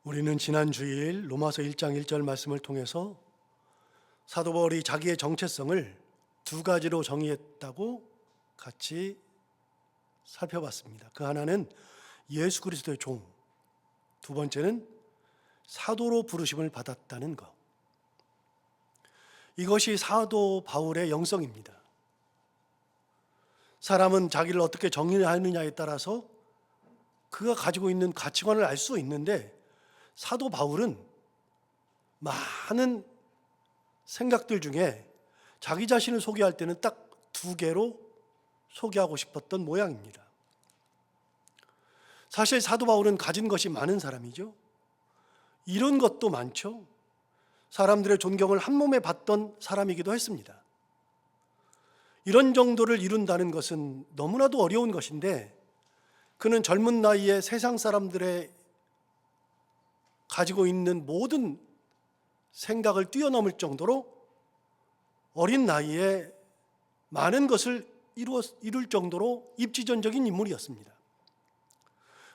우리는 지난 주일 로마서 1장 1절 말씀을 통해서 사도 바울이 자기의 정체성을 두 가지로 정의했다고 같이 살펴봤습니다. 그 하나는 예수 그리스도의 종, 두 번째는 사도로 부르심을 받았다는 것. 이것이 사도 바울의 영성입니다. 사람은 자기를 어떻게 정의하느냐에 따라서 그가 가지고 있는 가치관을 알 수 있는데, 사도 바울은 많은 생각들 중에 자기 자신을 소개할 때는 딱 두 개로 소개하고 싶었던 모양입니다. 사실 사도 바울은 가진 것이 많은 사람이죠. 이런 것도 많죠. 사람들의 존경을 한 몸에 받던 사람이기도 했습니다. 이런 정도를 이룬다는 것은 너무나도 어려운 것인데, 그는 젊은 나이에 세상 사람들의 가지고 있는 모든 생각을 뛰어넘을 정도로 어린 나이에 많은 것을 이룰 정도로 입지전적인 인물이었습니다.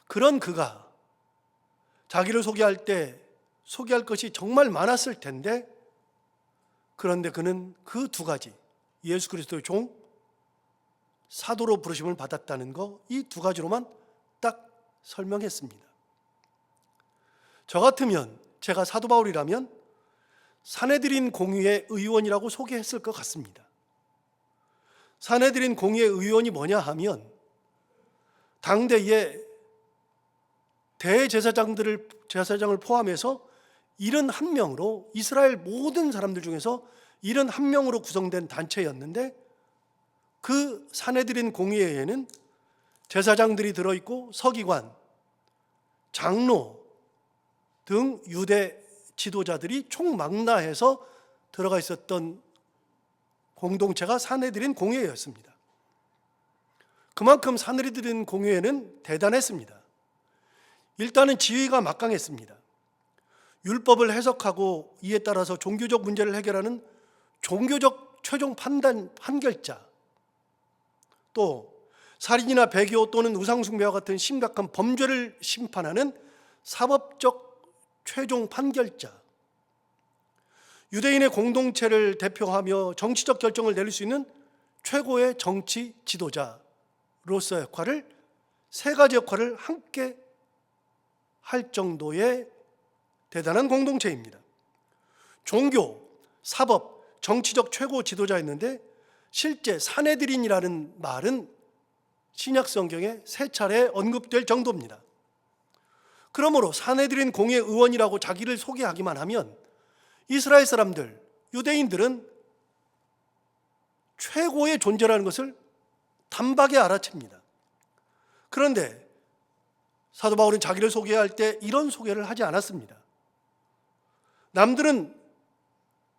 그런 그가 자기를 소개할 때 소개할 것이 정말 많았을 텐데, 그런데 그는 그 두 가지, 예수 그리스도의 종, 사도로 부르심을 받았다는 거, 이 두 가지로만 딱 설명했습니다. 저 같으면, 제가 사도 바울이라면 사내들인 공의회 의원이라고 소개했을 것 같습니다. 사내들인 공의회 의원이 뭐냐 하면, 당대의 제사장을 포함해서 71명으로, 이스라엘 모든 사람들 중에서 71명으로 구성된 단체였는데, 그 사내들인 공의회에는 제사장들이 들어있고 서기관, 장로 등 유대 지도자들이 총망라해서 들어가 있었던 공동체가 사내들인 공회였습니다. 그만큼 사내들인 공회는 대단했습니다. 일단은 지위가 막강했습니다. 율법을 해석하고 이에 따라서 종교적 문제를 해결하는 종교적 최종 판결자, 또 살인이나 배교 또는 우상숭배와 같은 심각한 범죄를 심판하는 사법적 최종 판결자, 유대인의 공동체를 대표하며 정치적 결정을 내릴 수 있는 최고의 정치 지도자로서의 역할을, 세 가지 역할을 함께 할 정도의 대단한 공동체입니다. 종교, 사법, 정치적 최고 지도자였는데, 실제 사내들인이라는 말은 신약 성경에 3차례 언급될 정도입니다. 그러므로 사내들인 공회 의원이라고 자기를 소개하기만 하면 이스라엘 사람들, 유대인들은 최고의 존재라는 것을 단박에 알아챕니다. 그런데 사도 바울은 자기를 소개할 때 이런 소개를 하지 않았습니다. 남들은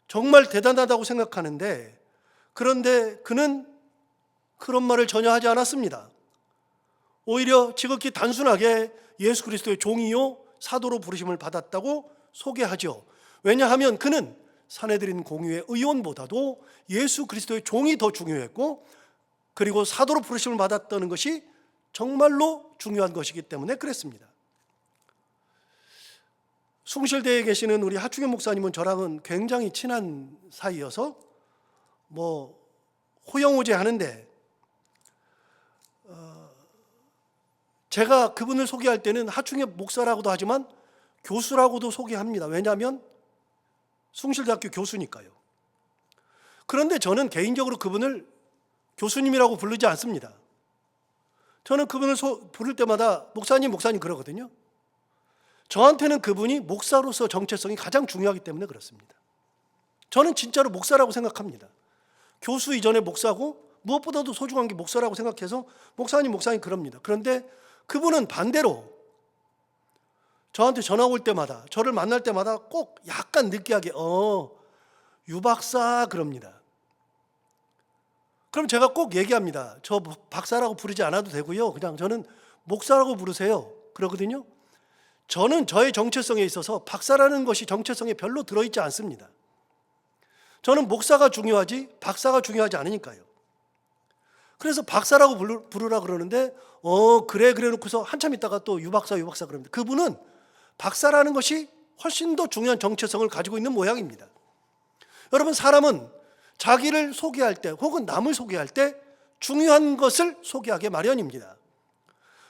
정말 대단하다고 생각하는데, 그런데 그는 그런 말을 전혀 하지 않았습니다. 오히려 지극히 단순하게 예수 그리스도의 종이요 사도로 부르심을 받았다고 소개하죠. 왜냐하면 그는 사내들인 공의회 의원보다도 예수 그리스도의 종이 더 중요했고, 그리고 사도로 부르심을 받았다는 것이 정말로 중요한 것이기 때문에 그랬습니다. 숭실대에 계시는 우리 하충현 목사님은 저랑은 굉장히 친한 사이여서 호영호제 하는데, 제가 그분을 소개할 때는 하충현 목사라고도 하지만 교수라고도 소개합니다. 왜냐하면 숭실대학교 교수니까요. 그런데 저는 개인적으로 그분을 교수님이라고 부르지 않습니다. 저는 그분을 부를 때마다 목사님 그러거든요. 저한테는 그분이 목사로서 정체성이 가장 중요하기 때문에 그렇습니다. 저는 진짜로 목사라고 생각합니다. 교수 이전에 목사고, 무엇보다도 소중한 게 목사라고 생각해서 목사님 그럽니다. 그런데 그분은 반대로 저한테 전화 올 때마다, 저를 만날 때마다 꼭 약간 느끼하게 유 박사 그럽니다. 그럼 제가 꼭 얘기합니다. 저 박사라고 부르지 않아도 되고요, 그냥 저는 목사라고 부르세요, 그러거든요. 저는 저의 정체성에 있어서 박사라는 것이 정체성에 별로 들어있지 않습니다. 저는 목사가 중요하지 박사가 중요하지 않으니까요. 그래서 박사라고 부르라 그러는데 그래 놓고서 한참 있다가 또 유박사 그럽니다. 그분은 박사라는 것이 훨씬 더 중요한 정체성을 가지고 있는 모양입니다. 여러분, 사람은 자기를 소개할 때 혹은 남을 소개할 때 중요한 것을 소개하게 마련입니다.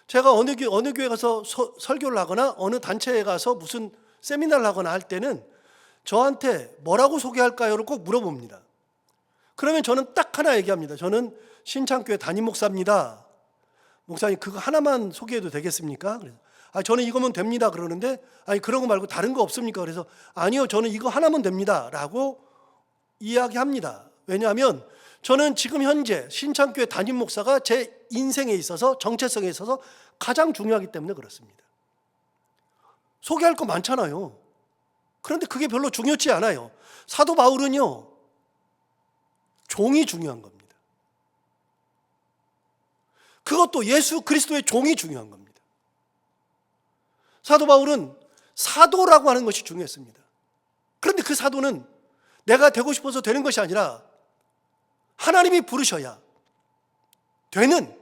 제가 어느 교회 가서 설교를 하거나 어느 단체에 가서 무슨 세미나를 하거나 할 때는 저한테 뭐라고 소개할까요를 꼭 물어봅니다. 그러면 저는 딱 하나 얘기합니다. 저는 신창교회 담임 목사입니다. 목사님, 그거 하나만 소개해도 되겠습니까? 그래서 저는 이거면 됩니다. 그러는데 그런 거 말고 다른 거 없습니까? 그래서 아니요, 저는 이거 하나면 됩니다 라고 이야기합니다. 왜냐하면 저는 지금 현재 신창교회 담임 목사가 제 인생에 있어서, 정체성에 있어서 가장 중요하기 때문에 그렇습니다. 소개할 거 많잖아요. 그런데 그게 별로 중요치 않아요. 사도 바울은요, 종이 중요한 겁니다. 그것도 예수 그리스도의 종이 중요한 겁니다. 사도 바울은 사도라고 하는 것이 중요했습니다. 그런데 그 사도는 내가 되고 싶어서 되는 것이 아니라 하나님이 부르셔야 되는,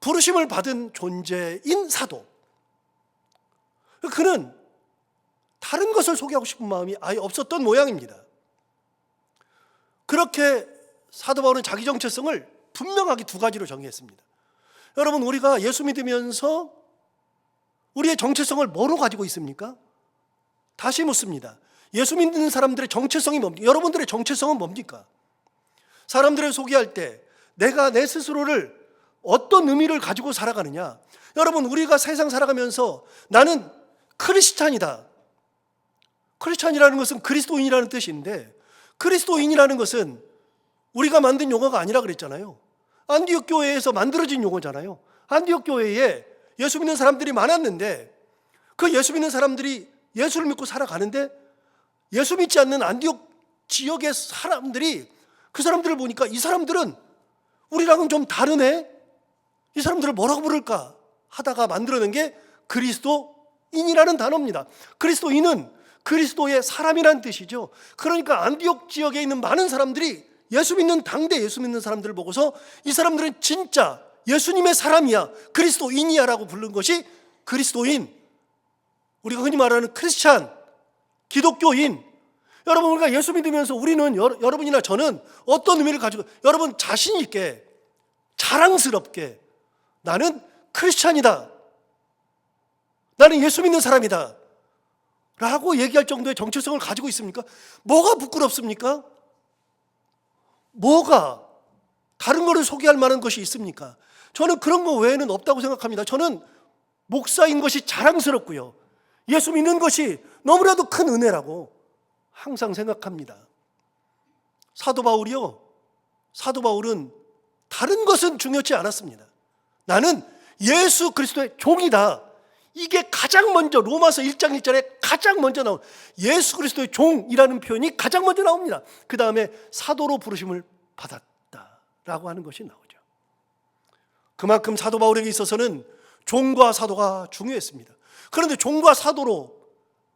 부르심을 받은 존재인 사도. 그는 다른 것을 소개하고 싶은 마음이 아예 없었던 모양입니다. 그렇게 사도 바울은 자기 정체성을 분명하게 두 가지로 정의했습니다. 여러분, 우리가 예수 믿으면서 우리의 정체성을 뭐로 가지고 있습니까? 다시 묻습니다. 예수 믿는 사람들의 정체성이 뭡니까? 여러분들의 정체성은 뭡니까? 사람들을 소개할 때 내가 내 스스로를 어떤 의미를 가지고 살아가느냐? 여러분, 우리가 세상 살아가면서 나는 크리스찬이다. 크리스찬이라는 것은 그리스도인이라는 뜻인데, 그리스도인이라는 것은 우리가 만든 용어가 아니라 그랬잖아요. 안디옥 교회에서 만들어진 용어잖아요. 안디옥 교회에 예수 믿는 사람들이 많았는데 그 예수 믿는 사람들이 예수를 믿고 살아가는데 예수 믿지 않는 안디옥 지역의 사람들이 그 사람들을 보니까 이 사람들은 우리랑은 좀 다르네? 이 사람들을 뭐라고 부를까? 하다가 만들어낸 게 그리스도인이라는 단어입니다. 그리스도인은 그리스도의 사람이라는 뜻이죠. 그러니까 안디옥 지역에 있는 많은 사람들이 예수 믿는, 당대 예수 믿는 사람들을 보고서 이 사람들은 진짜 예수님의 사람이야, 그리스도인이야 라고 부른 것이 그리스도인, 우리가 흔히 말하는 크리스찬, 기독교인. 여러분, 우리가 예수 믿으면서 우리는, 여러분이나 저는 어떤 의미를 가지고, 여러분 자신 있게 자랑스럽게 나는 크리스찬이다, 나는 예수 믿는 사람이다 라고 얘기할 정도의 정체성을 가지고 있습니까? 뭐가 부끄럽습니까? 뭐가 다른 거를 소개할 만한 것이 있습니까? 저는 그런 거 외에는 없다고 생각합니다. 저는 목사인 것이 자랑스럽고요, 예수 믿는 것이 너무나도 큰 은혜라고 항상 생각합니다. 사도 바울은 다른 것은 중요치 않았습니다. 나는 예수 그리스도의 종이다. 이게 가장 먼저, 로마서 1장 1절에 가장 먼저 나온 예수 그리스도의 종이라는 표현이 가장 먼저 나옵니다. 그 다음에 사도로 부르심을 받았다라고 하는 것이 나오죠. 그만큼 사도 바울에게 있어서는 종과 사도가 중요했습니다. 그런데 종과 사도로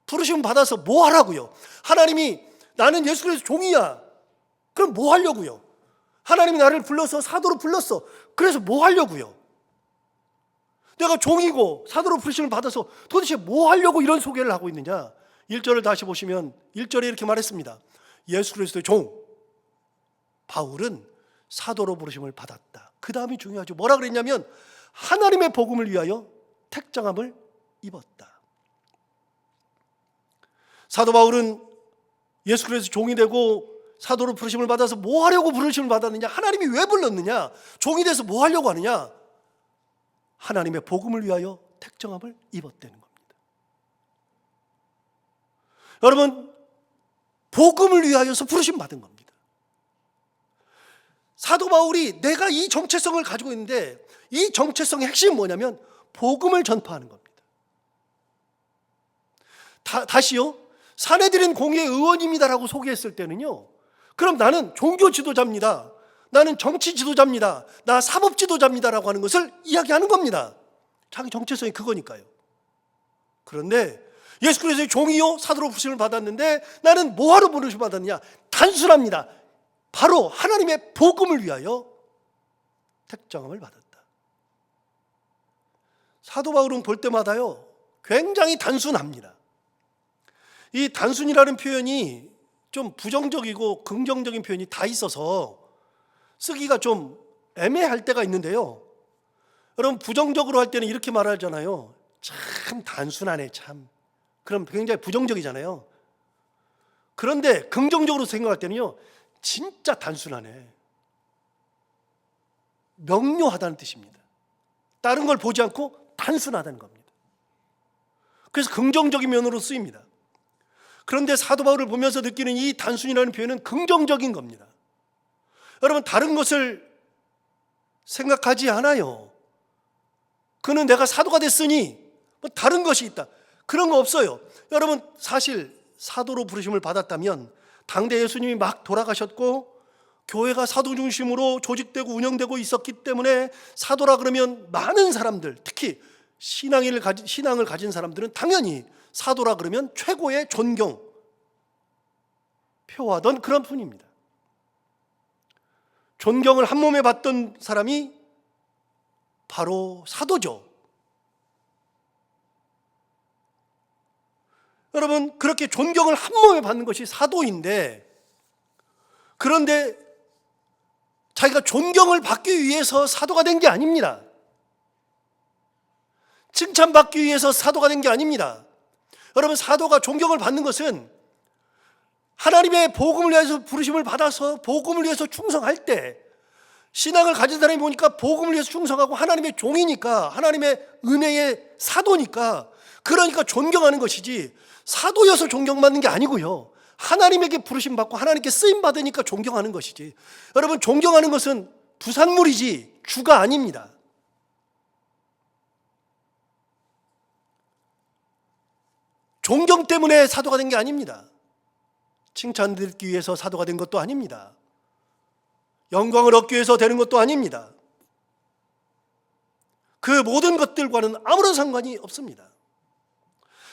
부르심을 받아서 뭐 하라고요? 하나님이 나는 예수 그리스도 종이야. 그럼 뭐 하려고요? 하나님이 나를 불러서 사도로 불렀어. 그래서 뭐 하려고요? 내가 종이고 사도로 부르심을 받아서 도대체 뭐 하려고 이런 소개를 하고 있느냐? 1절을 다시 보시면 1절에 이렇게 말했습니다. 예수 그리스도의 종 바울은 사도로 부르심을 받았다. 그 다음이 중요하죠. 뭐라 그랬냐면 하나님의 복음을 위하여 택정함을 입었다. 사도 바울은 예수 그리스도 종이 되고 사도로 부르심을 받아서 뭐 하려고 부르심을 받았느냐? 하나님이 왜 불렀느냐? 종이 돼서 뭐 하려고 하느냐? 하나님의 복음을 위하여 택정함을 입었다는 겁니다. 여러분, 복음을 위하여서 부르심 받은 겁니다. 사도 바울이 내가 이 정체성을 가지고 있는데 이 정체성의 핵심은 뭐냐면 복음을 전파하는 겁니다. 다시요, 사내들인 공의의 의원입니다라고 소개했을 때는요, 그럼 나는 종교 지도자입니다, 나는 정치 지도자입니다, 나 사법 지도자입니다라고 하는 것을 이야기하는 겁니다. 자기 정체성이 그거니까요. 그런데 예수 그리스도의 종이요 사도로 부르심을 받았는데 나는 뭐하러 부르심을 받았느냐? 단순합니다. 바로 하나님의 복음을 위하여 택정함을 받았다. 사도 바울은 볼 때마다요 굉장히 단순합니다. 이 단순이라는 표현이 좀 부정적이고 긍정적인 표현이 다 있어서 쓰기가 좀 애매할 때가 있는데요. 여러분, 부정적으로 할 때는 이렇게 말하잖아요. 참 단순하네, 참. 그럼 굉장히 부정적이잖아요. 그런데 긍정적으로 생각할 때는요, 진짜 단순하네, 명료하다는 뜻입니다. 다른 걸 보지 않고 단순하다는 겁니다. 그래서 긍정적인 면으로 쓰입니다. 그런데 사도 바울을 보면서 느끼는 이 단순이라는 표현은 긍정적인 겁니다. 여러분, 다른 것을 생각하지 않아요. 그는 내가 사도가 됐으니 뭐 다른 것이 있다, 그런 거 없어요. 여러분, 사실 사도로 부르심을 받았다면 당대 예수님이 막 돌아가셨고 교회가 사도 중심으로 조직되고 운영되고 있었기 때문에 사도라 그러면 많은 사람들, 특히 신앙을 가진 사람들은 당연히 사도라 그러면 최고의 존경 표하던 그런 분입니다. 존경을 한 몸에 받던 사람이 바로 사도죠. 여러분, 그렇게 존경을 한 몸에 받는 것이 사도인데, 그런데 자기가 존경을 받기 위해서 사도가 된 게 아닙니다. 칭찬받기 위해서 사도가 된 게 아닙니다. 여러분, 사도가 존경을 받는 것은 하나님의 복음을 위해서 부르심을 받아서 복음을 위해서 충성할 때, 신앙을 가진 사람이 보니까 복음을 위해서 충성하고 하나님의 종이니까, 하나님의 은혜의 사도니까, 그러니까 존경하는 것이지, 사도여서 존경받는 게 아니고요, 하나님에게 부르심 받고 하나님께 쓰임 받으니까 존경하는 것이지, 여러분, 존경하는 것은 부산물이지 주가 아닙니다. 존경 때문에 사도가 된 게 아닙니다. 칭찬 듣기 위해서 사도가 된 것도 아닙니다. 영광을 얻기 위해서 되는 것도 아닙니다. 그 모든 것들과는 아무런 상관이 없습니다.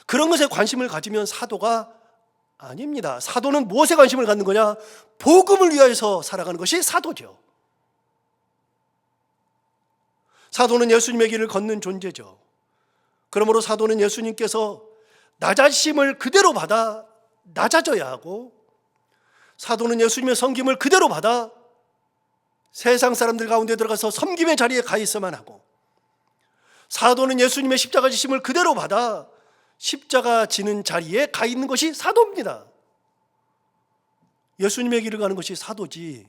그런 것에 관심을 가지면 사도가 아닙니다. 사도는 무엇에 관심을 갖는 거냐? 복음을 위해서 살아가는 것이 사도죠. 사도는 예수님의 길을 걷는 존재죠. 그러므로 사도는 예수님께서 낮아심을 그대로 받아 낮아져야 하고, 사도는 예수님의 섬김을 그대로 받아 세상 사람들 가운데 들어가서 섬김의 자리에 가 있어만 하고, 사도는 예수님의 십자가 지심을 그대로 받아 십자가 지는 자리에 가 있는 것이 사도입니다. 예수님의 길을 가는 것이 사도지,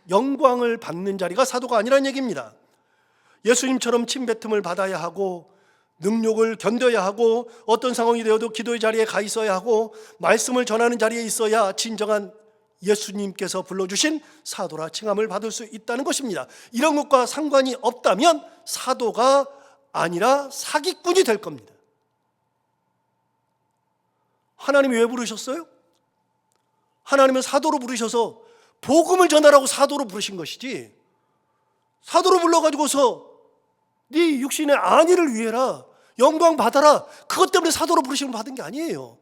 영광을 받는 자리가 사도가 아니라는 얘기입니다. 예수님처럼 침뱉음을 받아야 하고, 능욕을 견뎌야 하고, 어떤 상황이 되어도 기도의 자리에 가 있어야 하고, 말씀을 전하는 자리에 있어야 진정한 예수님께서 불러주신 사도라 칭함을 받을 수 있다는 것입니다. 이런 것과 상관이 없다면 사도가 아니라 사기꾼이 될 겁니다. 하나님이 왜 부르셨어요? 하나님은 사도로 부르셔서 복음을 전하라고 사도로 부르신 것이지, 사도로 불러가지고서 네 육신의 안위를 위해라, 영광 받아라, 그것 때문에 사도로 부르심을 받은 게 아니에요.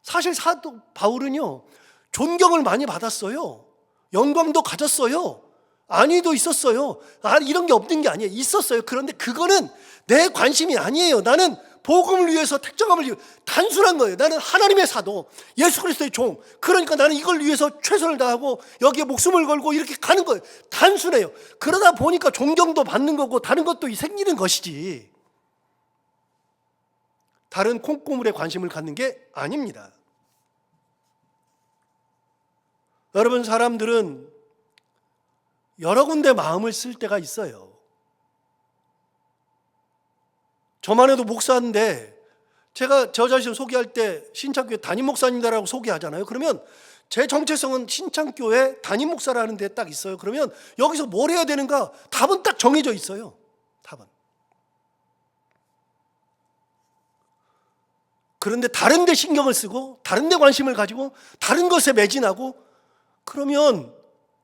사실 사도 바울은요, 존경을 많이 받았어요. 영광도 가졌어요. 안위도 있었어요. 이런 게 없는 게 아니에요. 있었어요. 그런데 그거는 내 관심이 아니에요. 나는 복음을 위해서, 택정함을 위해서, 단순한 거예요. 나는 하나님의 사도, 예수 그리스도의 종, 그러니까 나는 이걸 위해서 최선을 다하고 여기에 목숨을 걸고 이렇게 가는 거예요. 단순해요. 그러다 보니까 존경도 받는 거고 다른 것도 생기는 것이지, 다른 콩고물에 관심을 갖는 게 아닙니다. 여러분, 사람들은 여러 군데 마음을 쓸 때가 있어요. 저만 해도 목사인데, 제가 저 자신을 소개할 때 신창교회 담임 목사님이라고 소개하잖아요. 그러면 제 정체성은 신창교회 담임 목사라는 데 딱 있어요. 그러면 여기서 뭘 해야 되는가? 답은 딱 정해져 있어요. 답은. 그런데 다른 데 신경을 쓰고 다른 데 관심을 가지고 다른 것에 매진하고, 그러면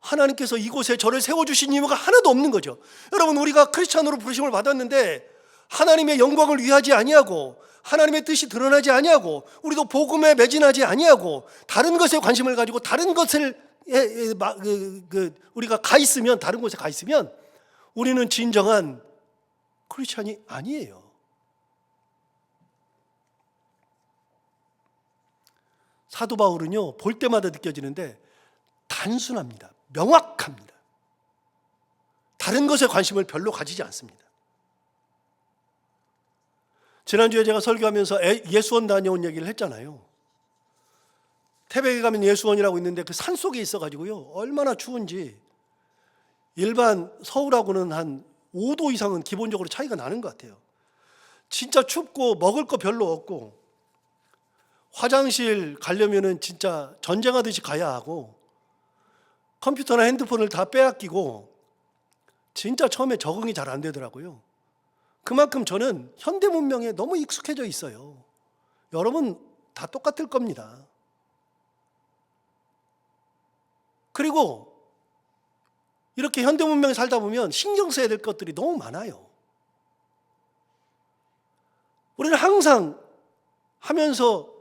하나님께서 이곳에 저를 세워주신 이유가 하나도 없는 거죠. 여러분, 우리가 크리스찬으로 부르심을 받았는데 하나님의 영광을 위하지 아니하고, 하나님의 뜻이 드러나지 아니하고, 우리도 복음에 매진하지 아니하고, 다른 것에 관심을 가지고 다른 것을 우리가 가 있으면, 다른 곳에 가 있으면 우리는 진정한 크리스찬이 아니에요. 사도 바울은요, 볼 때마다 느껴지는데 단순합니다. 명확합니다. 다른 것에 관심을 별로 가지지 않습니다. 지난주에 제가 설교하면서 예수원 다녀온 얘기를 했잖아요. 태백에 가면 예수원이라고 있는데 그 산속에 있어가지고요, 얼마나 추운지 일반 서울하고는 한 5도 이상은 기본적으로 차이가 나는 것 같아요. 진짜 춥고 먹을 거 별로 없고 화장실 가려면은 진짜 전쟁하듯이 가야 하고 컴퓨터나 핸드폰을 다 빼앗기고 진짜 처음에 적응이 잘 안 되더라고요. 그만큼 저는 현대 문명에 너무 익숙해져 있어요. 여러분 다 똑같을 겁니다. 그리고 이렇게 현대 문명에 살다 보면 신경 써야 될 것들이 너무 많아요. 우리는 항상 하면서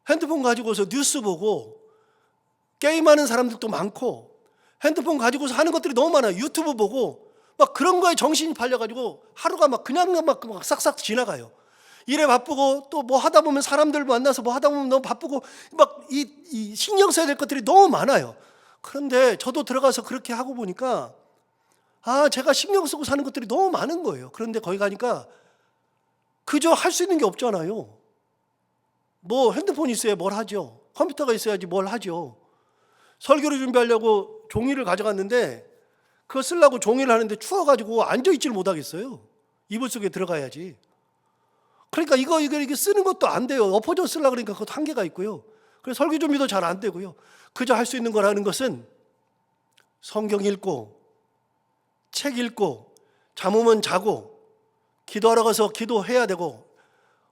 핸드폰 가지고서 뉴스 보고 게임하는 사람들도 많고 핸드폰 가지고서 하는 것들이 너무 많아요. 유튜브 보고 막 그런 거에 정신이 팔려가지고 하루가 막 그냥 막 싹싹 지나가요. 일에 바쁘고 또 뭐 하다 보면 사람들 만나서 뭐 하다 보면 너무 바쁘고 막 이 신경 써야 될 것들이 너무 많아요. 그런데 저도 들어가서 그렇게 하고 보니까 제가 신경 쓰고 사는 것들이 너무 많은 거예요. 그런데 거기 가니까 그저 할 수 있는 게 없잖아요. 뭐 핸드폰이 있어야 뭘 하죠. 컴퓨터가 있어야지 뭘 하죠. 설교를 준비하려고 종이를 가져갔는데 그거 쓰려고 종이를 하는데 추워가지고 앉아있지를 못하겠어요. 이불 속에 들어가야지. 그러니까 이거 쓰는 것도 안 돼요. 엎어져 쓰려고 그러니까 그것도 한계가 있고요. 그래서 설교 준비도 잘 안 되고요. 그저 할 수 있는 거라는 것은 성경 읽고 책 읽고 잠오면 자고 기도하러 가서 기도해야 되고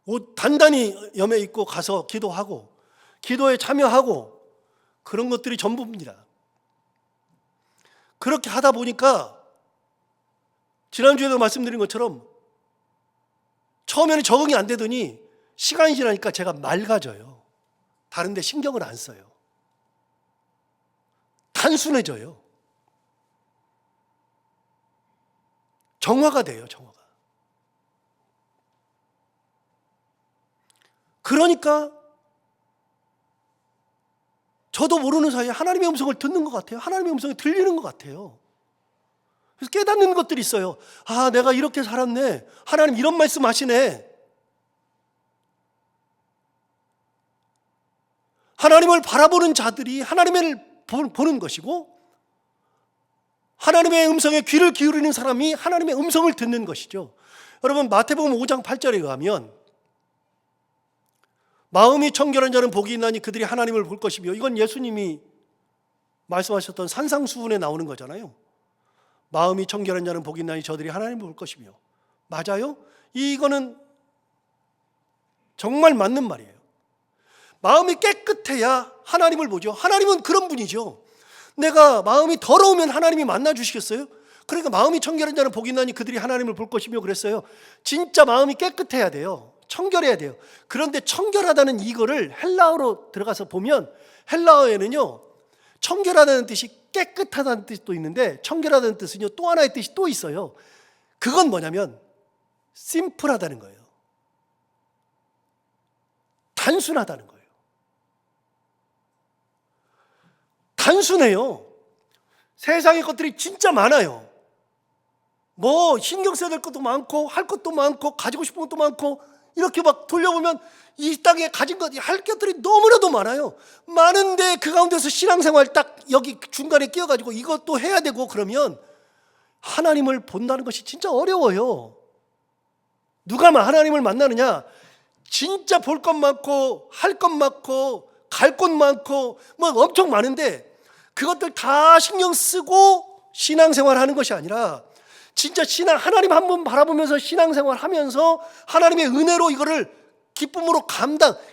옷 단단히 염해 입고 가서 기도하고 기도에 참여하고 그런 것들이 전부입니다. 그렇게 하다 보니까 지난주에도 말씀드린 것처럼 처음에는 적응이 안 되더니 시간이 지나니까 제가 맑아져요. 다른 데 신경을 안 써요. 단순해져요. 정화가 돼요, 정화가. 그러니까 저도 모르는 사이에 하나님의 음성을 듣는 것 같아요. 하나님의 음성이 들리는 것 같아요. 그래서 깨닫는 것들이 있어요. 내가 이렇게 살았네. 하나님 이런 말씀 하시네. 하나님을 바라보는 자들이 하나님을 보는 것이고 하나님의 음성에 귀를 기울이는 사람이 하나님의 음성을 듣는 것이죠. 여러분 마태복음 5장 8절에 가면 마음이 청결한 자는 복이 있나니 그들이 하나님을 볼 것이며, 이건 예수님이 말씀하셨던 산상수훈에 나오는 거잖아요. 마음이 청결한 자는 복이 있나니 저들이 하나님을 볼 것이며. 맞아요? 이거는 정말 맞는 말이에요. 마음이 깨끗해야 하나님을 보죠. 하나님은 그런 분이죠. 내가 마음이 더러우면 하나님이 만나 주시겠어요? 그러니까 마음이 청결한 자는 복이 있나니 그들이 하나님을 볼 것이며 그랬어요. 진짜 마음이 깨끗해야 돼요. 청결해야 돼요. 그런데 청결하다는 이거를 헬라어로 들어가서 보면 헬라어에는요, 청결하다는 뜻이 깨끗하다는 뜻도 있는데 청결하다는 뜻은요 또 하나의 뜻이 또 있어요. 그건 뭐냐면 심플하다는 거예요. 단순하다는 거예요. 단순해요. 세상의 것들이 진짜 많아요. 뭐 신경 써야 될 것도 많고 할 것도 많고 가지고 싶은 것도 많고 이렇게 막 돌려보면 이 땅에 가진 것, 할 것들이 너무나도 많아요. 많은데 그 가운데서 신앙생활 딱 여기 중간에 끼어가지고 이것도 해야 되고 그러면 하나님을 본다는 것이 진짜 어려워요. 누가 하나님을 만나느냐? 진짜 볼 것 많고 할 것 많고 갈 곳 많고 뭐 엄청 많은데 그것들 다 신경 쓰고 신앙생활 하는 것이 아니라 진짜 하나님 한 번 바라보면서 신앙생활 하면서 하나님의 은혜로 이거를 기쁨으로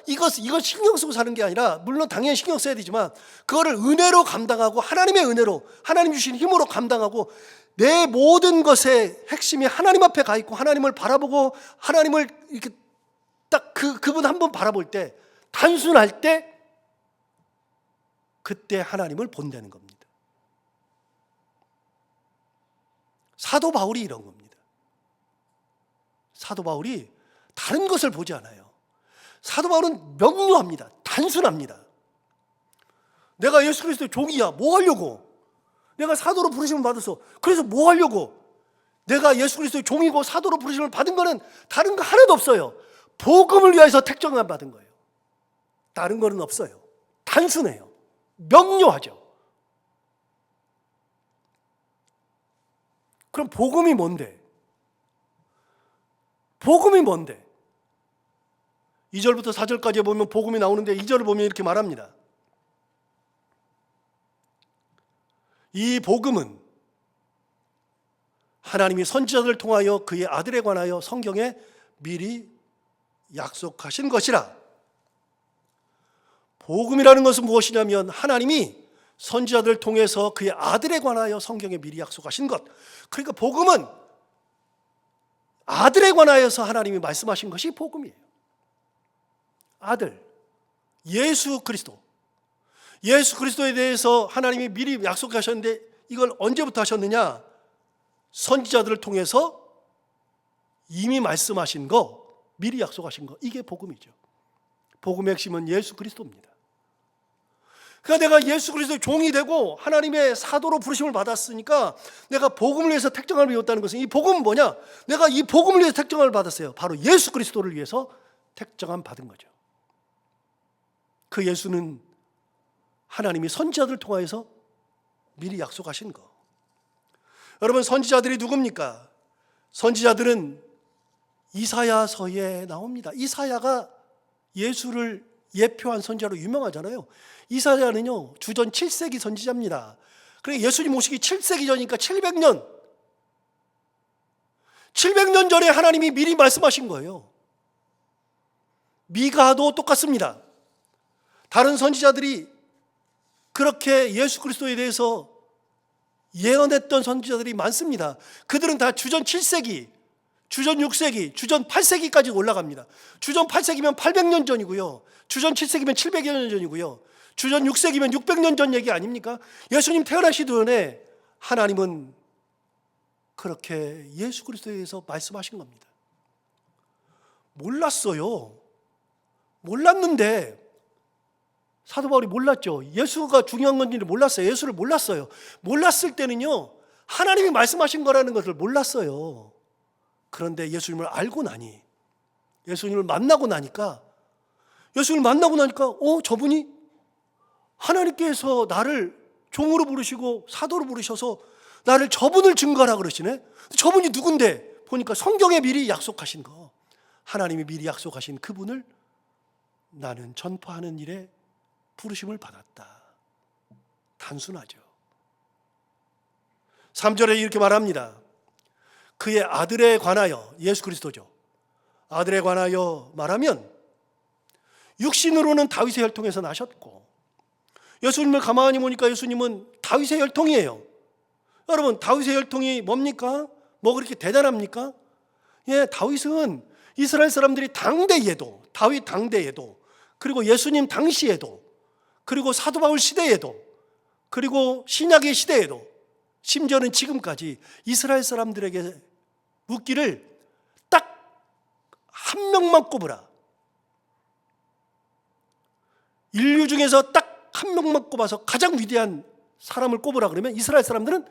이거 신경 쓰고 사는 게 아니라, 물론 당연히 신경 써야 되지만 그거를 은혜로 감당하고 하나님의 은혜로 하나님 주신 힘으로 감당하고 내 모든 것의 핵심이 하나님 앞에 가 있고 하나님을 바라보고 하나님을 이렇게 딱 그분 한 번 바라볼 때 단순할 때 그때 하나님을 본다는 겁니다. 사도 바울이 이런 겁니다. 사도 바울이 다른 것을 보지 않아요. 사도 바울은 명료합니다. 단순합니다. 내가 예수 그리스도의 종이야. 뭐 하려고? 내가 사도로 부르심을 받았어. 그래서 뭐 하려고? 내가 예수 그리스도의 종이고 사도로 부르심을 받은 거는 다른 거 하나도 없어요. 복음을 위해서 택정을 받은 거예요. 다른 거는 없어요. 단순해요. 명료하죠. 그럼 복음이 뭔데? 복음이 뭔데? 2절부터 4절까지 보면 복음이 나오는데 2절을 보면 이렇게 말합니다. 이 복음은 하나님이 선지자들을 통하여 그의 아들에 관하여 성경에 미리 약속하신 것이라. 복음이라는 것은 무엇이냐면 하나님이 선지자들을 통해서 그의 아들에 관하여 성경에 미리 약속하신 것. 그러니까 복음은 아들에 관하여서 하나님이 말씀하신 것이 복음이에요. 아들, 예수 그리스도. 예수 그리스도에 대해서 하나님이 미리 약속하셨는데 이걸 언제부터 하셨느냐? 선지자들을 통해서 이미 말씀하신 거, 미리 약속하신 거, 이게 복음이죠. 복음의 핵심은 예수 그리스도입니다. 그러니까 내가 예수 그리스도의 종이 되고 하나님의 사도로 부르심을 받았으니까 내가 복음을 위해서 택정을 배웠다는 것은, 이 복음은 뭐냐? 내가 이 복음을 위해서 택정을 받았어요. 바로 예수 그리스도를 위해서 택정을 받은 거죠. 그 예수는 하나님이 선지자들을 통하여서 미리 약속하신 거. 여러분, 선지자들이 누굽니까? 선지자들은 이사야서에 나옵니다. 이사야가 예수를 예표한 선지자로 유명하잖아요. 이사야는요, 주전 7세기 선지자입니다. 그러니까 예수님 오시기 7세기 전이니까 700년 전에 하나님이 미리 말씀하신 거예요. 미가도 똑같습니다. 다른 선지자들이 그렇게 예수 그리스도에 대해서 예언했던 선지자들이 많습니다. 그들은 다 주전 7세기, 주전 6세기, 주전 8세기까지 올라갑니다. 주전 8세기면 800년 전이고요. 주전 7세기면 700여 년 전이고요. 주전 6세기면 600년 전 얘기 아닙니까? 예수님 태어나시기 전에 하나님은 그렇게 예수 그리스도에 대해서 말씀하신 겁니다. 몰랐어요. 몰랐는데, 사도 바울이 몰랐죠. 예수가 중요한 건지를 몰랐어요. 예수를 몰랐어요. 몰랐을 때는요, 하나님이 말씀하신 거라는 것을 몰랐어요. 그런데 예수님을 알고 나니, 예수님을 만나고 나니까 저분이 하나님께서 나를 종으로 부르시고 사도로 부르셔서 나를 저분을 증거하라 그러시네. 저분이 누군데? 보니까 성경에 미리 약속하신 거, 하나님이 미리 약속하신 그분을 나는 전파하는 일에 부르심을 받았다. 단순하죠. 3절에 이렇게 말합니다. 그의 아들에 관하여, 예수 그리스도죠. 아들에 관하여 말하면 육신으로는 다윗의 혈통에서 나셨고, 예수님을 가만히 보니까 예수님은 다윗의 혈통이에요. 여러분, 다윗의 혈통이 뭡니까? 뭐 그렇게 대단합니까? 예, 다윗은 이스라엘 사람들이 당대에도, 다윗 당대에도, 그리고 예수님 당시에도, 그리고 사도 바울 시대에도, 그리고 신약의 시대에도, 심지어는 지금까지 이스라엘 사람들에게 묻기를 딱 한 명만 꼽으라. 인류 중에서 딱 한 명만 꼽아서 가장 위대한 사람을 꼽으라 그러면 이스라엘 사람들은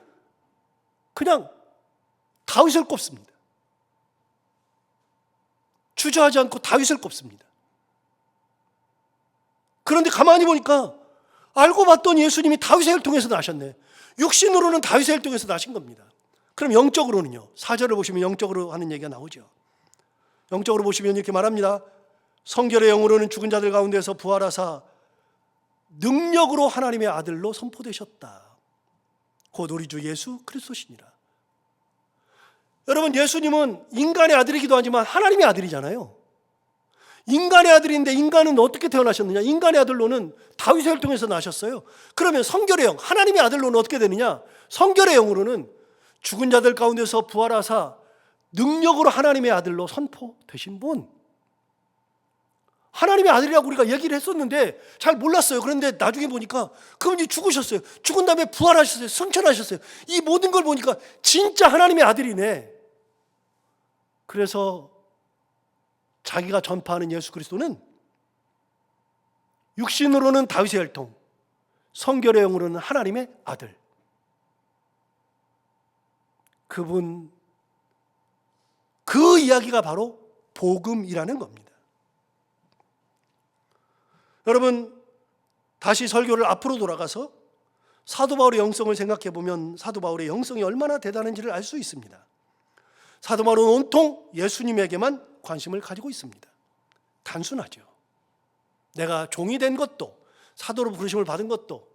그냥 다윗을 꼽습니다. 주저하지 않고 다윗을 꼽습니다. 그런데 가만히 보니까 알고 봤더니 예수님이 다윗의 혈통에서 나셨네. 육신으로는 다윗의 혈통에서 나신 겁니다. 그럼 영적으로는요? 4절을 보시면 영적으로 하는 얘기가 나오죠. 영적으로 보시면 이렇게 말합니다. 성결의 영으로는 죽은 자들 가운데서 부활하사 능력으로 하나님의 아들로 선포되셨다. 곧 우리 주 예수 그리스도시니라. 여러분, 예수님은 인간의 아들이기도 하지만 하나님의 아들이잖아요. 인간의 아들인데 인간은 어떻게 태어나셨느냐? 인간의 아들로는 다윗의 혈통에서 나셨어요. 그러면 성결의 영, 하나님의 아들로는 어떻게 되느냐? 성결의 영으로는 죽은 자들 가운데서 부활하사 능력으로 하나님의 아들로 선포되신 분. 하나님의 아들이라고 우리가 얘기를 했었는데 잘 몰랐어요. 그런데 나중에 보니까 그분이 죽으셨어요. 죽은 다음에 부활하셨어요. 승천하셨어요. 이 모든 걸 보니까 진짜 하나님의 아들이네. 그래서 자기가 전파하는 예수 그리스도는 육신으로는 다윗의 혈통, 성결의 영으로는 하나님의 아들. 그분, 그 이야기가 바로 복음이라는 겁니다. 여러분, 다시 설교를 앞으로 돌아가서 사도 바울의 영성을 생각해 보면 사도 바울의 영성이 얼마나 대단한지를 알 수 있습니다. 사도 바울은 온통 예수님에게만 관심을 가지고 있습니다. 단순하죠. 내가 종이 된 것도, 사도로 부르심을 받은 것도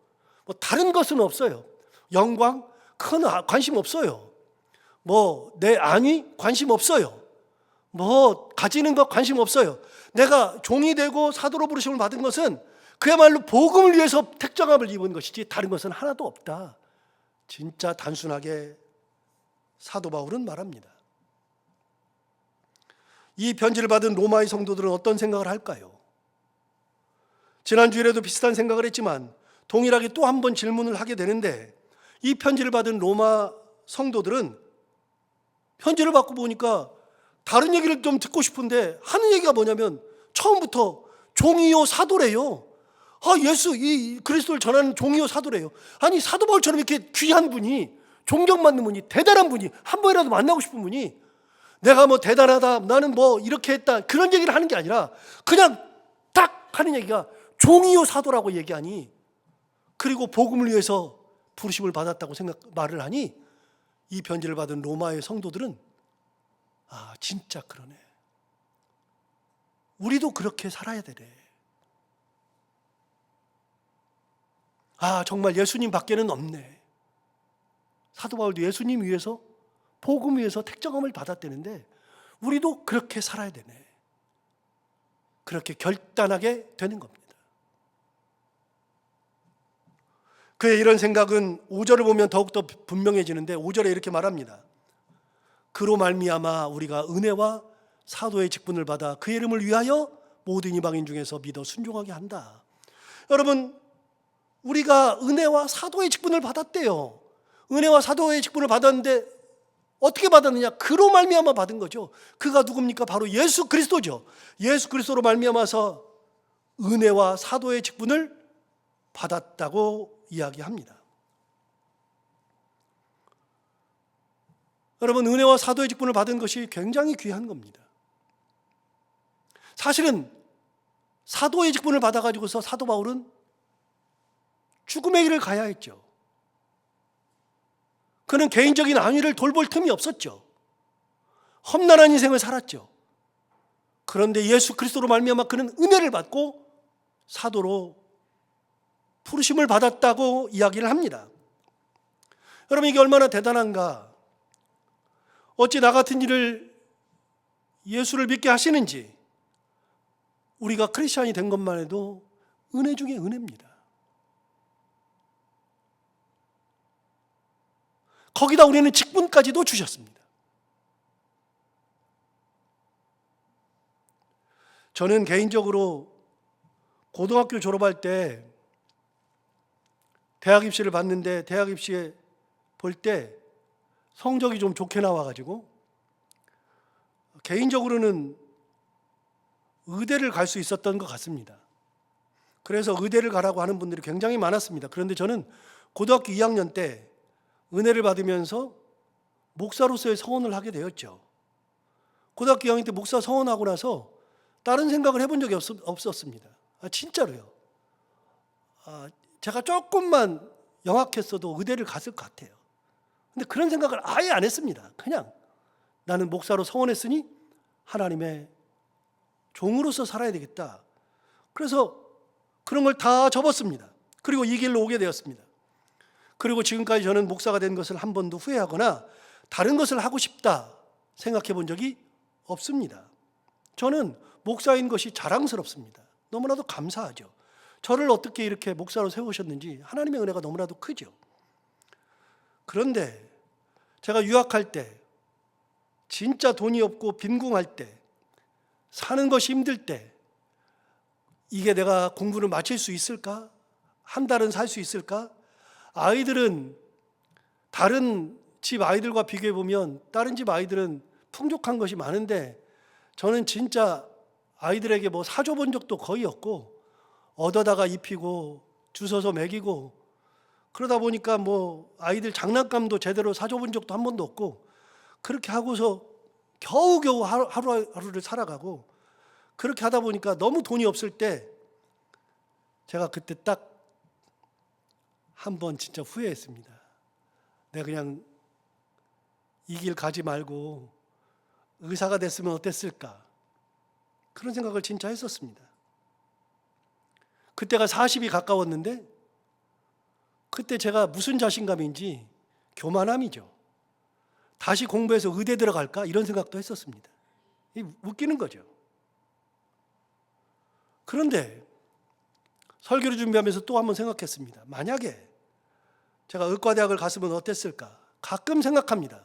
뭐 다른 것은 없어요. 영광 큰 관심 없어요. 뭐 내 안위 관심 없어요. 뭐 가지는 것 관심 없어요. 내가 종이 되고 사도로 부르심을 받은 것은 그야말로 복음을 위해서 택정함을 입은 것이지 다른 것은 하나도 없다. 진짜 단순하게 사도 바울은 말합니다. 이 편지를 받은 로마의 성도들은 어떤 생각을 할까요? 지난주에도 비슷한 생각을 했지만 동일하게 또 한 번 질문을 하게 되는데, 이 편지를 받은 로마 성도들은 편지를 받고 보니까 다른 얘기를 좀 듣고 싶은데 하는 얘기가 뭐냐면 처음부터 종이요 사도래요. 예수, 이 그리스도를 전하는 종이요 사도래요. 아니, 사도 바울처럼 이렇게 귀한 분이, 존경받는 분이, 대단한 분이, 한 번이라도 만나고 싶은 분이 내가 뭐 대단하다, 나는 뭐 이렇게 했다, 그런 얘기를 하는 게 아니라 그냥 딱 하는 얘기가 종이요 사도라고 얘기하니, 그리고 복음을 위해서 부르심을 받았다고 말을 하니, 이 편지를 받은 로마의 성도들은 진짜 그러네. 우리도 그렇게 살아야 되네. 정말 예수님 밖에는 없네. 사도 바울도 예수님 위해서, 복음 위해서 택정함을 받았다는데 우리도 그렇게 살아야 되네. 그렇게 결단하게 되는 겁니다. 그의 이런 생각은 5절을 보면 더욱더 분명해지는데, 5절에 이렇게 말합니다. 그로 말미암아 우리가 은혜와 사도의 직분을 받아 그의 이름을 위하여 모든 이방인 중에서 믿어 순종하게 한다. 여러분, 우리가 은혜와 사도의 직분을 받았대요. 은혜와 사도의 직분을 받았는데 어떻게 받았느냐? 그로 말미암아 받은 거죠. 그가 누굽니까? 바로 예수 그리스도죠. 예수 그리스도로 말미암아서 은혜와 사도의 직분을 받았다고 이야기합니다. 여러분, 은혜와 사도의 직분을 받은 것이 굉장히 귀한 겁니다. 사실은 사도의 직분을 받아가지고서 사도 바울은 죽음의 길을 가야 했죠. 그는 개인적인 안위를 돌볼 틈이 없었죠. 험난한 인생을 살았죠. 그런데 예수 그리스도로 말미암아 그는 은혜를 받고 사도로 부르심을 받았다고 이야기를 합니다. 여러분, 이게 얼마나 대단한가. 어찌 나 같은 일을 예수를 믿게 하시는지. 우리가 크리스찬이 된 것만 해도 은혜 중에 은혜입니다. 거기다 우리는 직분까지도 주셨습니다. 저는 개인적으로 고등학교 졸업할 때 대학 입시를 봤는데, 대학 입시에 볼 때 성적이 좀 좋게 나와가지고 개인적으로는 의대를 갈 수 있었던 것 같습니다. 그래서 의대를 가라고 하는 분들이 굉장히 많았습니다. 그런데 저는 고등학교 2학년 때 은혜를 받으면서 목사로서의 서원을 하게 되었죠. 고등학교 2학년 때 목사 서원하고 나서 다른 생각을 해본 적이 없었습니다. 진짜로요. 제가 조금만 영악했어도 의대를 갔을 것 같아요. 근데 그런 생각을 아예 안 했습니다. 그냥 나는 목사로 서원했으니 하나님의 종으로서 살아야 되겠다. 그래서 그런 걸 다 접었습니다. 그리고 이 길로 오게 되었습니다. 그리고 지금까지 저는 목사가 된 것을 한 번도 후회하거나 다른 것을 하고 싶다 생각해 본 적이 없습니다. 저는 목사인 것이 자랑스럽습니다. 너무나도 감사하죠. 저를 어떻게 이렇게 목사로 세우셨는지 하나님의 은혜가 너무나도 크죠. 그런데 제가 유학할 때, 진짜 돈이 없고 빈궁할 때, 사는 것이 힘들 때, 이게 내가 공부를 마칠 수 있을까? 한 달은 살 수 있을까? 아이들은 다른 집 아이들과 비교해 보면 다른 집 아이들은 풍족한 것이 많은데 저는 진짜 아이들에게 뭐 사줘 본 적도 거의 없고 얻어다가 입히고 주워서 먹이고 그러다 보니까 뭐 아이들 장난감도 제대로 사줘본 적도 한 번도 없고 그렇게 하고서 겨우겨우 하루를 살아가고 그렇게 하다 보니까 너무 돈이 없을 때 제가 그때 딱 한 번 진짜 후회했습니다. 내가 그냥 이 길 가지 말고 의사가 됐으면 어땠을까? 그런 생각을 진짜 했었습니다. 그때가 40이 가까웠는데 그때 제가 무슨 자신감인지 교만함이죠. 다시 공부해서 의대 들어갈까? 이런 생각도 했었습니다. 웃기는 거죠. 그런데 설교를 준비하면서 또 한번 생각했습니다. 만약에 제가 의과대학을 갔으면 어땠을까? 가끔 생각합니다.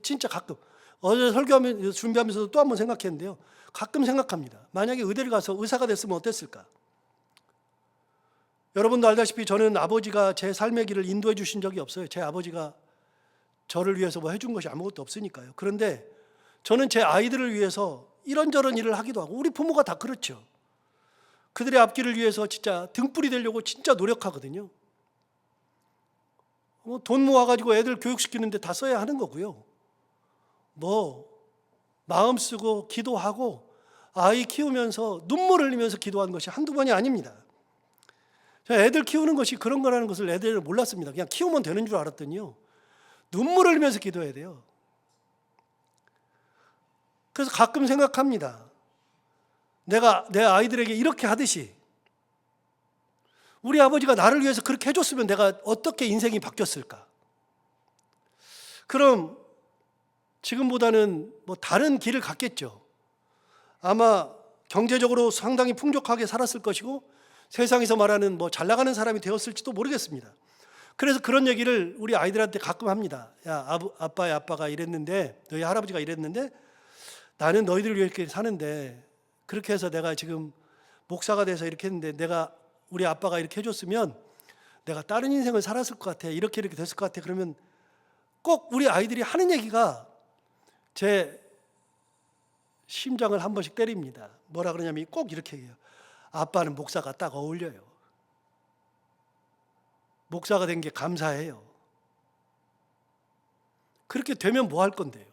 진짜 가끔. 어제 준비하면서도 또 한번 생각했는데요. 가끔 생각합니다. 만약에 의대를 가서 의사가 됐으면 어땠을까? 여러분도 알다시피 저는 아버지가 제 삶의 길을 인도해 주신 적이 없어요. 제 아버지가 저를 위해서 뭐 해준 것이 아무것도 없으니까요. 그런데 저는 제 아이들을 위해서 이런저런 일을 하기도 하고 우리 부모가 다 그렇죠. 그들의 앞길을 위해서 진짜 등불이 되려고 진짜 노력하거든요. 돈 모아가지고 애들 교육시키는데 다 써야 하는 거고요. 뭐 마음 쓰고 기도하고 아이 키우면서 눈물 흘리면서 기도하는 것이 한두 번이 아닙니다. 제가 애들 키우는 것이 그런 거라는 것을 애들은 몰랐습니다. 그냥 키우면 되는 줄 알았더니요. 눈물 흘리면서 기도해야 돼요. 그래서 가끔 생각합니다. 내가 내 아이들에게 이렇게 하듯이 우리 아버지가 나를 위해서 그렇게 해줬으면 내가 어떻게 인생이 바뀌었을까? 그럼 지금보다는 뭐 다른 길을 갔겠죠. 아마 경제적으로 상당히 풍족하게 살았을 것이고 세상에서 말하는 뭐 잘 나가는 사람이 되었을지도 모르겠습니다. 그래서 그런 얘기를 우리 아이들한테 가끔 합니다. 야, 아빠의 아빠가 이랬는데 너희 할아버지가 이랬는데 나는 너희들을 위해 이렇게 사는데 그렇게 해서 내가 지금 목사가 돼서 이렇게 했는데 내가 우리 아빠가 이렇게 해줬으면 내가 다른 인생을 살았을 것 같아. 이렇게 됐을 것 같아. 그러면 꼭 우리 아이들이 하는 얘기가 제 심장을 한 번씩 때립니다. 뭐라 그러냐면 꼭 이렇게 얘기해요. 아빠는 목사가 딱 어울려요. 목사가 된 게 감사해요. 그렇게 되면 뭐 할 건데요?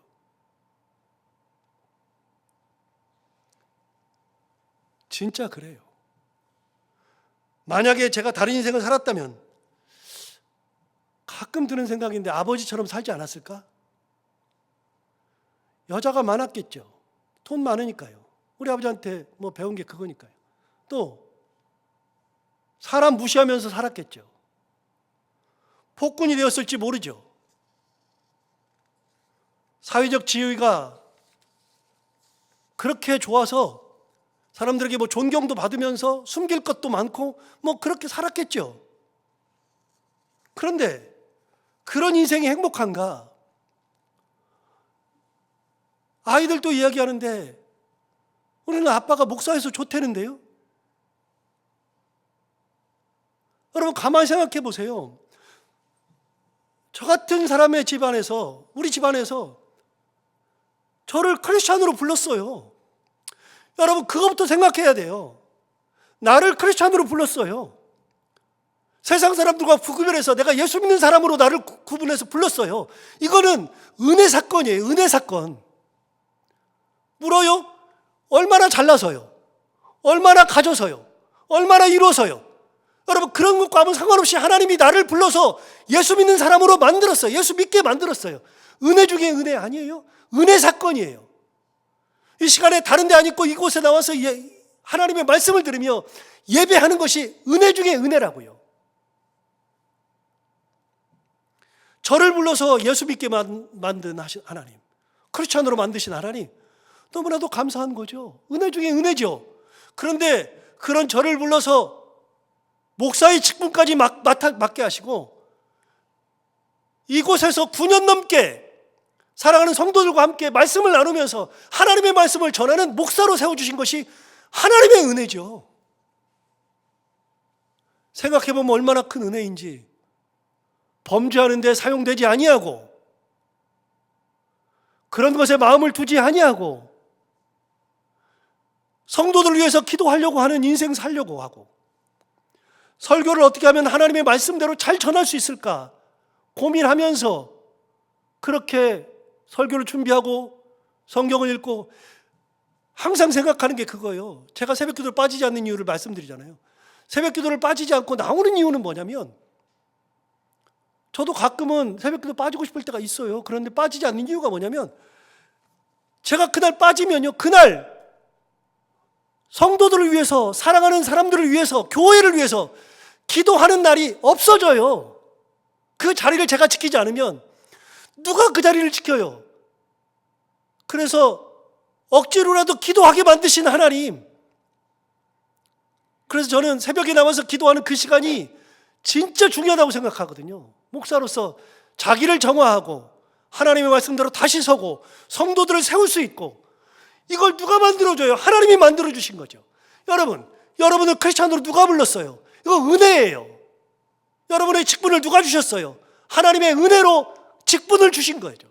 진짜 그래요. 만약에 제가 다른 인생을 살았다면 가끔 드는 생각인데 아버지처럼 살지 않았을까? 여자가 많았겠죠. 돈 많으니까요. 우리 아버지한테 뭐 배운 게 그거니까요. 또 사람 무시하면서 살았겠죠. 폭군이 되었을지 모르죠. 사회적 지위가 그렇게 좋아서 사람들에게 뭐 존경도 받으면서 숨길 것도 많고 뭐 그렇게 살았겠죠. 그런데 그런 인생이 행복한가? 아이들도 이야기하는데 우리는 아빠가 목사해서 좋다는데요. 여러분 가만히 생각해 보세요. 저 같은 사람의 집안에서 우리 집안에서 저를 크리스찬으로 불렀어요. 여러분 그것부터 생각해야 돼요. 나를 크리스찬으로 불렀어요. 세상 사람들과 구분해서 내가 예수 믿는 사람으로 나를 구분해서 불렀어요. 이거는 은혜 사건이에요. 은혜 사건. 물어요? 얼마나 잘나서요? 얼마나 가져서요? 얼마나 이뤄서요? 여러분 그런 것과 아무 상관없이 하나님이 나를 불러서 예수 믿는 사람으로 만들었어요. 예수 믿게 만들었어요. 은혜 중에 은혜 아니에요? 은혜 사건이에요. 이 시간에 다른 데 안 있고 이곳에 나와서 하나님의 말씀을 들으며 예배하는 것이 은혜 중에 은혜라고요. 저를 불러서 예수 믿게 만든 하나님, 크리스찬으로 만드신 하나님, 너무나도 감사한 거죠. 은혜 중에 은혜죠. 그런데 그런 저를 불러서 목사의 직분까지 맡게 하시고 이곳에서 9년 넘게 사랑하는 성도들과 함께 말씀을 나누면서 하나님의 말씀을 전하는 목사로 세워주신 것이 하나님의 은혜죠. 생각해보면 얼마나 큰 은혜인지. 범죄하는 데 사용되지 아니하고 그런 것에 마음을 두지 아니하고 성도들을 위해서 기도하려고 하는 인생 살려고 하고 설교를 어떻게 하면 하나님의 말씀대로 잘 전할 수 있을까 고민하면서 그렇게 설교를 준비하고 성경을 읽고 항상 생각하는 게 그거예요. 제가 새벽 기도를 빠지지 않는 이유를 말씀드리잖아요. 새벽 기도를 빠지지 않고 나오는 이유는 뭐냐면, 저도 가끔은 새벽 기도 빠지고 싶을 때가 있어요. 그런데 빠지지 않는 이유가 뭐냐면, 제가 그날 빠지면요, 그날 성도들을 위해서, 사랑하는 사람들을 위해서, 교회를 위해서 기도하는 날이 없어져요. 그 자리를 제가 지키지 않으면 누가 그 자리를 지켜요? 그래서 억지로라도 기도하게 만드신 하나님, 그래서 저는 새벽에 나와서 기도하는 그 시간이 진짜 중요하다고 생각하거든요. 목사로서 자기를 정화하고 하나님의 말씀대로 다시 서고 성도들을 세울 수 있고, 이걸 누가 만들어줘요? 하나님이 만들어주신 거죠. 여러분을 크리스찬으로 누가 불렀어요? 이거 은혜예요. 여러분의 직분을 누가 주셨어요? 하나님의 은혜로 직분을 주신 거죠.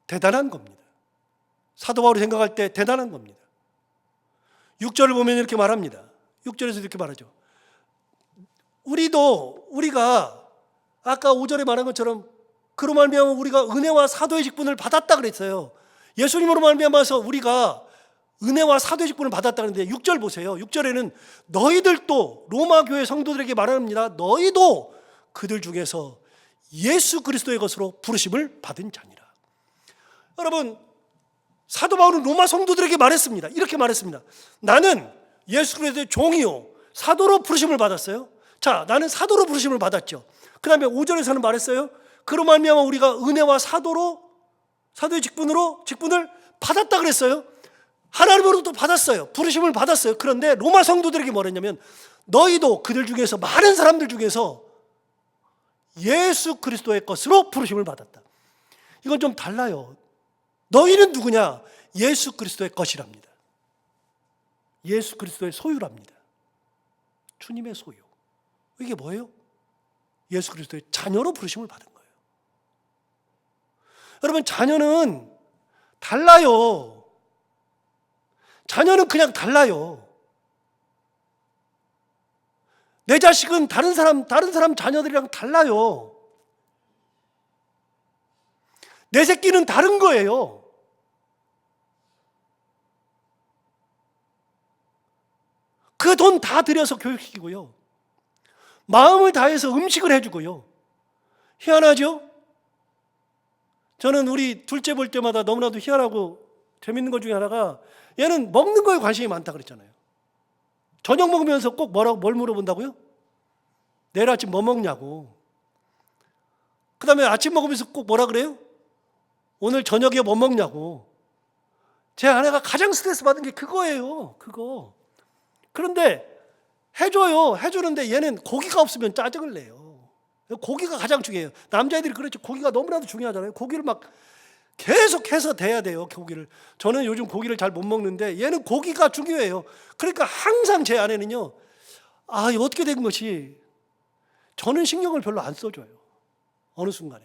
대단한 겁니다. 사도 바울이 생각할 때 대단한 겁니다. 6절을 보면 이렇게 말합니다. 6절에서 이렇게 말하죠. 우리가 아까 5절에 말한 것처럼 그로 말미암아 우리가 은혜와 사도의 직분을 받았다 그랬어요. 예수님으로 말미암아서 우리가 은혜와 사도의 직분을 받았다 그랬는데 6절 보세요. 6절에는 너희들도, 로마 교회 성도들에게 말합니다. 너희도 그들 중에서 예수 그리스도의 것으로 부르심을 받은 자니라. 여러분, 사도 바울은 로마 성도들에게 말했습니다. 이렇게 말했습니다. 나는 예수 그리스도의 종이요 사도로 부르심을 받았어요. 자, 나는 사도로 부르심을 받았죠. 그 다음에 5절에서는 말했어요. 그로 말미암아 우리가 은혜와 사도의 직분을 받았다 그랬어요. 하나님으로부터 받았어요. 부르심을 받았어요. 그런데 로마 성도들에게 뭐랬냐면, 너희도 그들 중에서, 많은 사람들 중에서 예수 그리스도의 것으로 부르심을 받았다. 이건 좀 달라요. 너희는 누구냐? 예수 그리스도의 것이랍니다. 예수 그리스도의 소유랍니다. 주님의 소유. 이게 뭐예요? 예수 그리스도의 자녀로 부르심을 받은 거예요. 여러분, 자녀는 달라요. 자녀는 그냥 달라요. 내 자식은 다른 사람 자녀들이랑 달라요. 내 새끼는 다른 거예요. 그 돈 다 들여서 교육시키고요. 마음을 다해서 음식을 해주고요. 희한하죠? 저는 우리 둘째 볼 때마다 너무나도 희한하고 재밌는 것 중에 하나가, 얘는 먹는 거에 관심이 많다 그랬잖아요. 저녁 먹으면서 꼭 뭘 물어본다고요? 내일 아침 뭐 먹냐고. 그 다음에 아침 먹으면서 꼭 뭐라 그래요? 오늘 저녁에 뭐 먹냐고. 제 아내가 가장 스트레스 받은 게 그거예요. 그거. 그런데 해줘요. 해주는데 얘는 고기가 없으면 짜증을 내요. 고기가 가장 중요해요. 남자애들이 그렇죠. 고기가 너무나도 중요하잖아요. 고기를 막 계속해서 대야 돼요. 고기를. 저는 요즘 고기를 잘 못 먹는데 얘는 고기가 중요해요. 그러니까 항상 제 아내는요, 이거 어떻게 된 것이, 저는 신경을 별로 안 써줘요. 어느 순간에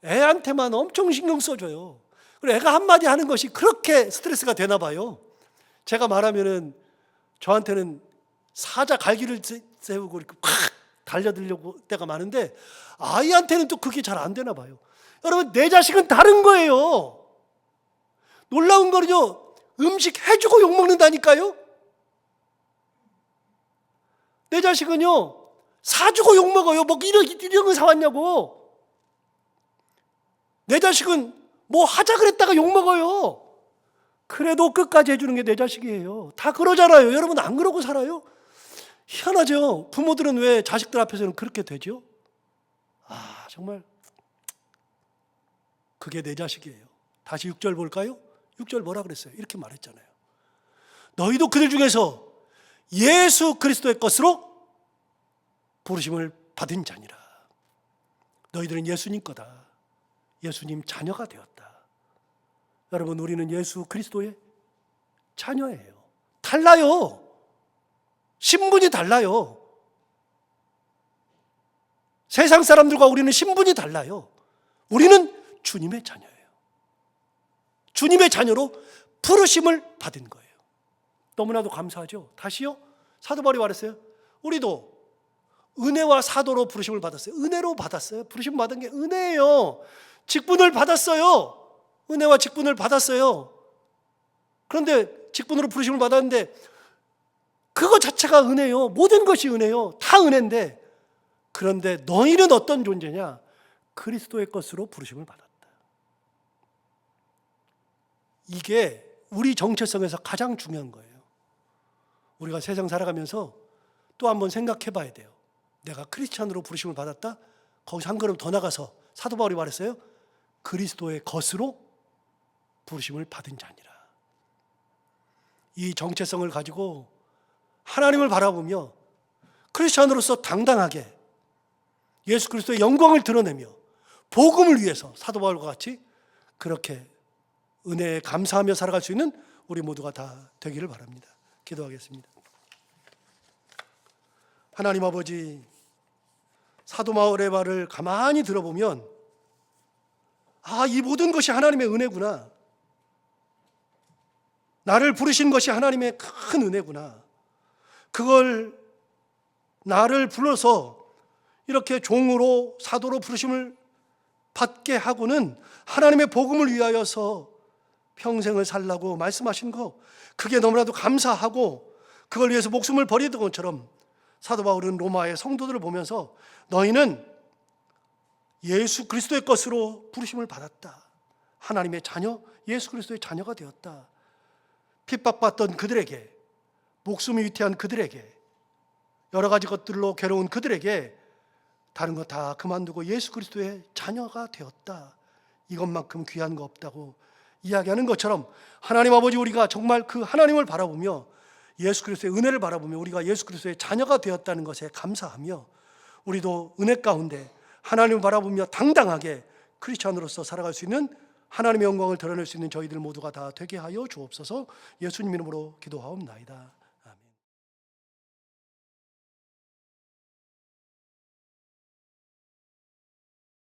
애한테만 엄청 신경 써줘요. 그리고 애가 한마디 하는 것이 그렇게 스트레스가 되나 봐요. 제가 말하면은 저한테는 사자 갈기를 세우고 이렇게 팍 달려들려고 때가 많은데, 아이한테는 또 그게 잘 안 되나 봐요. 여러분, 내 자식은 다른 거예요. 놀라운 거는요, 음식 해주고 욕먹는다니까요. 내 자식은요, 사주고 욕먹어요. 뭐 이런 거 사왔냐고. 내 자식은 뭐 하자 그랬다가 욕먹어요. 그래도 끝까지 해주는 게 내 자식이에요. 다 그러잖아요. 여러분, 안 그러고 살아요? 희한하죠? 부모들은 왜 자식들 앞에서는 그렇게 되죠? 정말 그게 내 자식이에요. 다시 6절 볼까요? 6절 뭐라 그랬어요? 이렇게 말했잖아요. 너희도 그들 중에서 예수 그리스도의 것으로 부르심을 받은 자니라. 너희들은 예수님 거다. 예수님 자녀가 되었다. 여러분, 우리는 예수 그리스도의 자녀예요. 달라요. 신분이 달라요. 세상 사람들과 우리는 신분이 달라요. 우리는 주님의 자녀예요. 주님의 자녀로 부르심을 받은 거예요. 너무나도 감사하죠. 다시요. 사도 바울이 말했어요. 우리도 은혜와 사도로 부르심을 받았어요. 은혜로 받았어요. 부르심 받은 게 은혜예요. 직분을 받았어요. 은혜와 직분을 받았어요. 그런데 직분으로 부르심을 받았는데 그거 자체가 은혜요. 모든 것이 은혜요. 다 은혜인데, 그런데 너희는 어떤 존재냐? 그리스도의 것으로 부르심을 받았다. 이게 우리 정체성에서 가장 중요한 거예요. 우리가 세상 살아가면서 또 한번 생각해 봐야 돼요. 내가 크리스찬으로 부르심을 받았다? 거기서 한 걸음 더 나가서 사도 바울이 말했어요. 그리스도의 것으로 부르심을 받은 자니라. 이 정체성을 가지고 하나님을 바라보며 크리스찬으로서 당당하게 예수 그리스도의 영광을 드러내며 복음을 위해서 사도 바울과 같이 그렇게 은혜에 감사하며 살아갈 수 있는 우리 모두가 다 되기를 바랍니다. 기도하겠습니다. 하나님 아버지, 사도 바울의 말을 가만히 들어보면 이 모든 것이 하나님의 은혜구나. 나를 부르신 것이 하나님의 큰 은혜구나. 그걸 나를 불러서 이렇게 종으로 사도로 부르심을 받게 하고는 하나님의 복음을 위하여서 평생을 살라고 말씀하신 거, 그게 너무나도 감사하고 그걸 위해서 목숨을 버리던 것처럼 사도 바울은 로마의 성도들을 보면서 너희는 예수 그리스도의 것으로 부르심을 받았다. 하나님의 자녀, 예수 그리스도의 자녀가 되었다. 핍박받던 그들에게, 목숨이 위태한 그들에게, 여러 가지 것들로 괴로운 그들에게 다른 것 다 그만두고 예수 그리스도의 자녀가 되었다. 이것만큼 귀한 거 없다고 이야기하는 것처럼 하나님 아버지, 우리가 정말 그 하나님을 바라보며 예수 그리스도의 은혜를 바라보며 우리가 예수 그리스도의 자녀가 되었다는 것에 감사하며 우리도 은혜 가운데 하나님을 바라보며 당당하게 크리스찬으로서 살아갈 수 있는, 하나님의 영광을 드러낼 수 있는 저희들 모두가 다 되게 하여 주옵소서. 예수님 이름으로 기도하옵나이다.